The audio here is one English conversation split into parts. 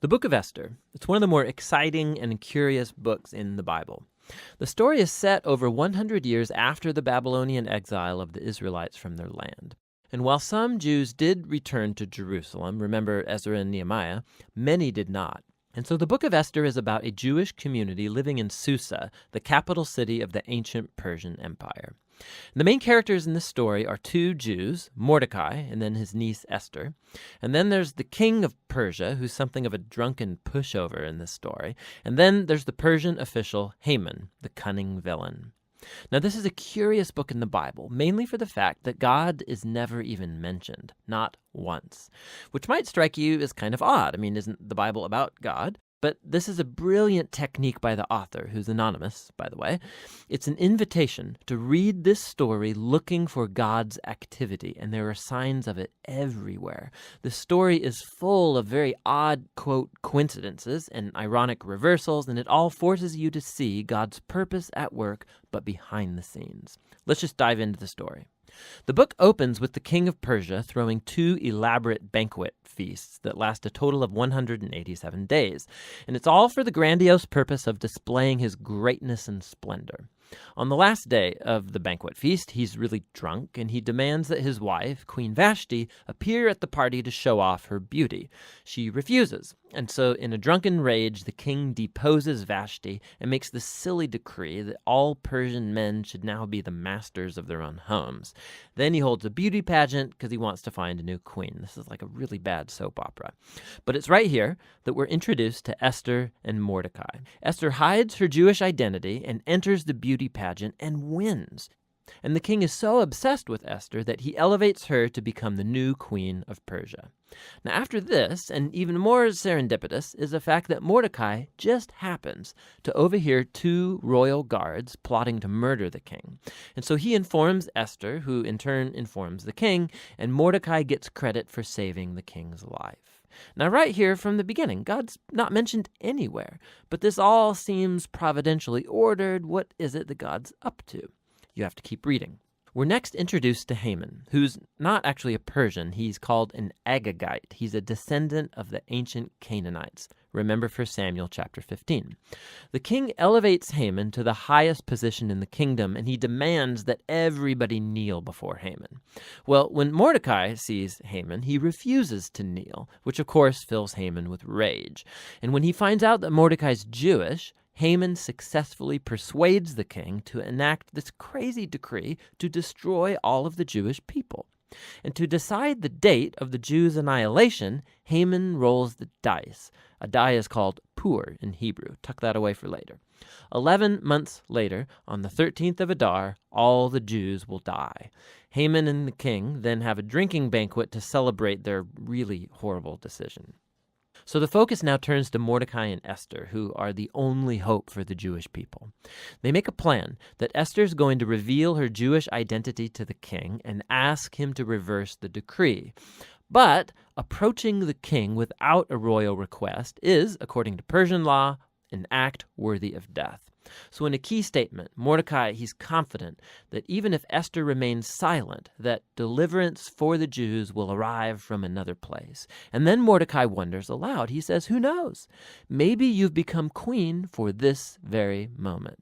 The book of Esther, it's one of the more exciting and curious books in the Bible. The story is set over 100 years after the Babylonian exile of the Israelites from their land. And while some Jews did return to Jerusalem, remember Ezra and Nehemiah, many did not. And so the book of Esther is about a Jewish community living in Susa, the capital city of the ancient Persian Empire. The main characters in this story are two Jews, Mordecai and then his niece Esther. And then there's the king of Persia, who's something of a drunken pushover in this story. And then there's the Persian official Haman, the cunning villain. Now, this is a curious book in the Bible, mainly for the fact that God is never even mentioned, not once, which might strike you as kind of odd. I mean, isn't the Bible about God? But this is a brilliant technique by the author, who's anonymous, by the way. It's an invitation to read this story looking for God's activity, and there are signs of it everywhere. The story is full of very odd, quote, coincidences and ironic reversals, and it all forces you to see God's purpose at work, but behind the scenes. Let's just dive into the story. The book opens with the king of Persia throwing two elaborate banquet feasts that last a total of 187 days, and it's all for the grandiose purpose of displaying his greatness and splendor. On the last day of the banquet feast, he's really drunk, and he demands that his wife, Queen Vashti, appear at the party to show off her beauty. She refuses, and so in a drunken rage, the king deposes Vashti and makes the silly decree that all Persian men should now be the masters of their own homes. Then he holds a beauty pageant because he wants to find a new queen. This is like a really bad soap opera. But it's right here that we're introduced to Esther and Mordecai. Esther hides her Jewish identity and enters the beauty pageant and wins. And the king is so obsessed with Esther that he elevates her to become the new queen of Persia. Now, after this, and even more serendipitous, is the fact that Mordecai just happens to overhear two royal guards plotting to murder the king. And so he informs Esther, who in turn informs the king, and Mordecai gets credit for saving the king's life. Now, right here from the beginning, God's not mentioned anywhere, but this all seems providentially ordered. What is it that God's up to? You have to keep reading. We're next introduced to Haman, who's not actually a Persian. He's called an Agagite. He's a descendant of the ancient Canaanites. Remember 1 Samuel chapter 15. The king elevates Haman to the highest position in the kingdom, and he demands that everybody kneel before Haman. Well, when Mordecai sees Haman, he refuses to kneel, which of course fills Haman with rage. And when he finds out that Mordecai's Jewish, Haman successfully persuades the king to enact this crazy decree to destroy all of the Jewish people. And to decide the date of the Jews' annihilation, Haman rolls the dice. A die is called pur in Hebrew. Tuck that away for later. 11 months later, on the 13th of Adar, all the Jews will die. Haman and the king then have a drinking banquet to celebrate their really horrible decision. So the focus now turns to Mordecai and Esther, who are the only hope for the Jewish people. They make a plan that Esther's going to reveal her Jewish identity to the king and ask him to reverse the decree. But approaching the king without a royal request is, according to Persian law, an act worthy of death. So in a key statement, Mordecai, he's confident that even if Esther remains silent, that deliverance for the Jews will arrive from another place. And then Mordecai wonders aloud. He says, who knows? Maybe you've become queen for this very moment.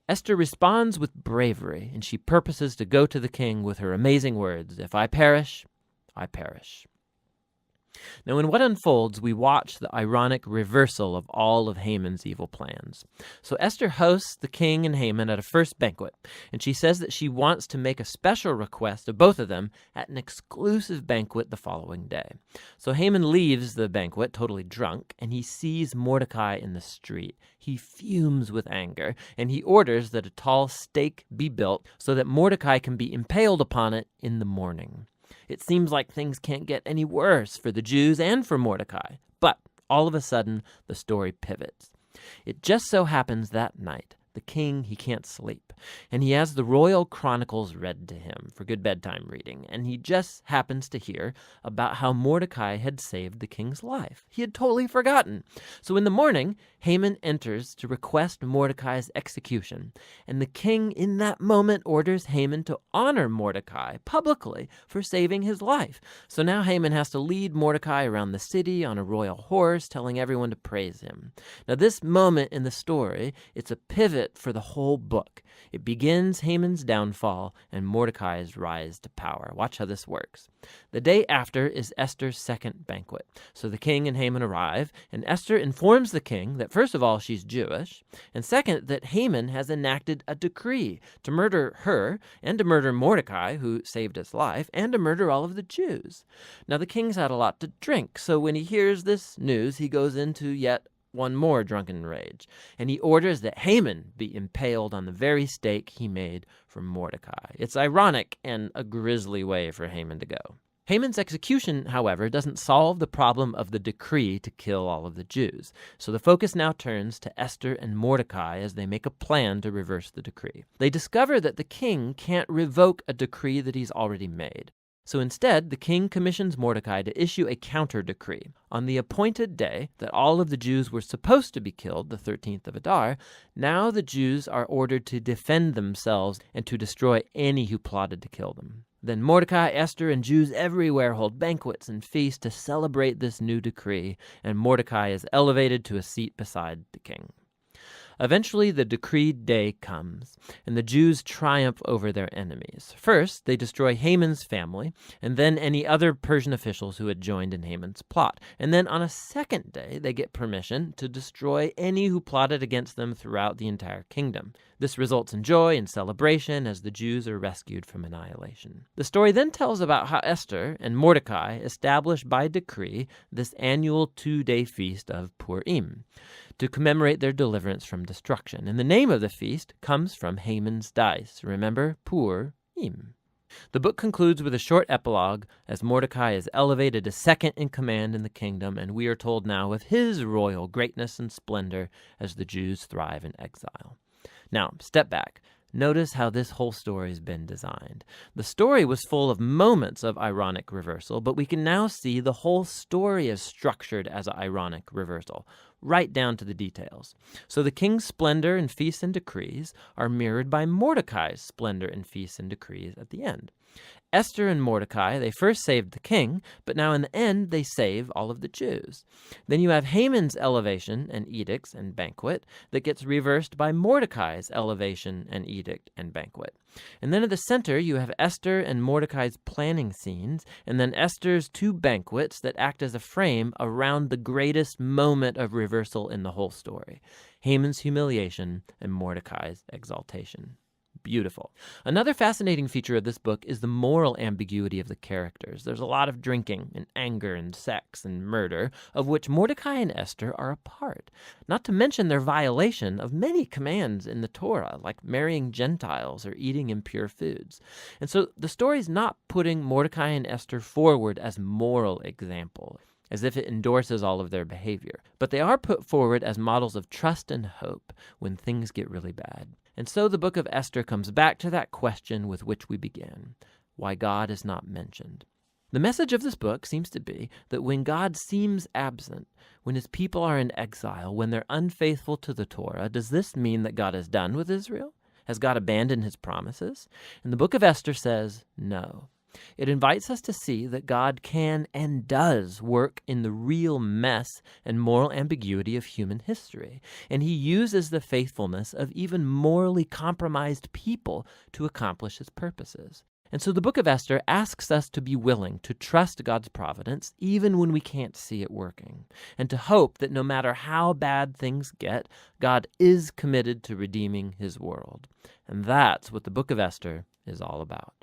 Esther responds with bravery, and she purposes to go to the king with her amazing words, if I perish, I perish. Now, in what unfolds, we watch the ironic reversal of all of Haman's evil plans. So Esther hosts the king and Haman at a first banquet, and she says that she wants to make a special request of both of them at an exclusive banquet the following day. So Haman leaves the banquet totally drunk, and he sees Mordecai in the street. He fumes with anger, and he orders that a tall stake be built so that Mordecai can be impaled upon it in the morning. It seems like things can't get any worse for the Jews and for Mordecai. But all of a sudden, the story pivots. It just so happens that night the king, he can't sleep, and he has the royal chronicles read to him for good bedtime reading, and he just happens to hear about how Mordecai had saved the king's life. He had totally forgotten. So in the morning, Haman enters to request Mordecai's execution, and the king in that moment orders Haman to honor Mordecai publicly for saving his life. So now Haman has to lead Mordecai around the city on a royal horse, telling everyone to praise him. Now this moment in the story, it's a pivot for the whole book. It begins Haman's downfall and Mordecai's rise to power. Watch how this works. The day after is Esther's second banquet. So the king and Haman arrive, and Esther informs the king that first of all, she's Jewish, and second, that Haman has enacted a decree to murder her and to murder Mordecai, who saved his life, and to murder all of the Jews. Now the king's had a lot to drink, so when he hears this news, he goes into yet one more drunken rage, and he orders that Haman be impaled on the very stake he made for Mordecai. It's ironic and a grisly way for Haman to go. Haman's execution, however, doesn't solve the problem of the decree to kill all of the Jews. So the focus now turns to Esther and Mordecai as they make a plan to reverse the decree. They discover that the king can't revoke a decree that he's already made. So instead, the king commissions Mordecai to issue a counter-decree. On the appointed day that all of the Jews were supposed to be killed, the 13th of Adar, now the Jews are ordered to defend themselves and to destroy any who plotted to kill them. Then Mordecai, Esther, and Jews everywhere hold banquets and feasts to celebrate this new decree, and Mordecai is elevated to a seat beside the king. Eventually, the decreed day comes, and the Jews triumph over their enemies. First, they destroy Haman's family, and then any other Persian officials who had joined in Haman's plot. And then on a second day, they get permission to destroy any who plotted against them throughout the entire kingdom. This results in joy and celebration as the Jews are rescued from annihilation. The story then tells about how Esther and Mordecai established by decree this annual 2-day feast of Purim to commemorate their deliverance from destruction. And the name of the feast comes from Haman's dice. Remember, Purim. The book concludes with a short epilogue as Mordecai is elevated to second in command in the kingdom, and we are told now of his royal greatness and splendor as the Jews thrive in exile. Now, step back. Notice how this whole story has been designed. The story was full of moments of ironic reversal, but we can now see the whole story is structured as an ironic reversal, right down to the details. So the king's splendor and feasts and decrees are mirrored by Mordecai's splendor and feasts and decrees at the end. Esther and Mordecai, they first saved the king, but now in the end, they save all of the Jews. Then you have Haman's elevation and edicts and banquet that gets reversed by Mordecai's elevation and edict and banquet. And then at the center, you have Esther and Mordecai's planning scenes, and then Esther's 2 banquets that act as a frame around the greatest moment of reversal in the whole story, Haman's humiliation and Mordecai's exaltation. Beautiful. Another fascinating feature of this book is the moral ambiguity of the characters. There's a lot of drinking and anger and sex and murder, of which Mordecai and Esther are a part. Not to mention their violation of many commands in the Torah, like marrying Gentiles or eating impure foods. And so the story's not putting Mordecai and Esther forward as moral example, as if it endorses all of their behavior. But they are put forward as models of trust and hope when things get really bad. And so the book of Esther comes back to that question with which we began, why God is not mentioned. The message of this book seems to be that when God seems absent, when his people are in exile, when they're unfaithful to the Torah, does this mean that God is done with Israel? Has God abandoned his promises? And the book of Esther says no. It invites us to see that God can and does work in the real mess and moral ambiguity of human history, and he uses the faithfulness of even morally compromised people to accomplish his purposes. And so the book of Esther asks us to be willing to trust God's providence even when we can't see it working, and to hope that no matter how bad things get, God is committed to redeeming his world. And that's what the book of Esther is all about.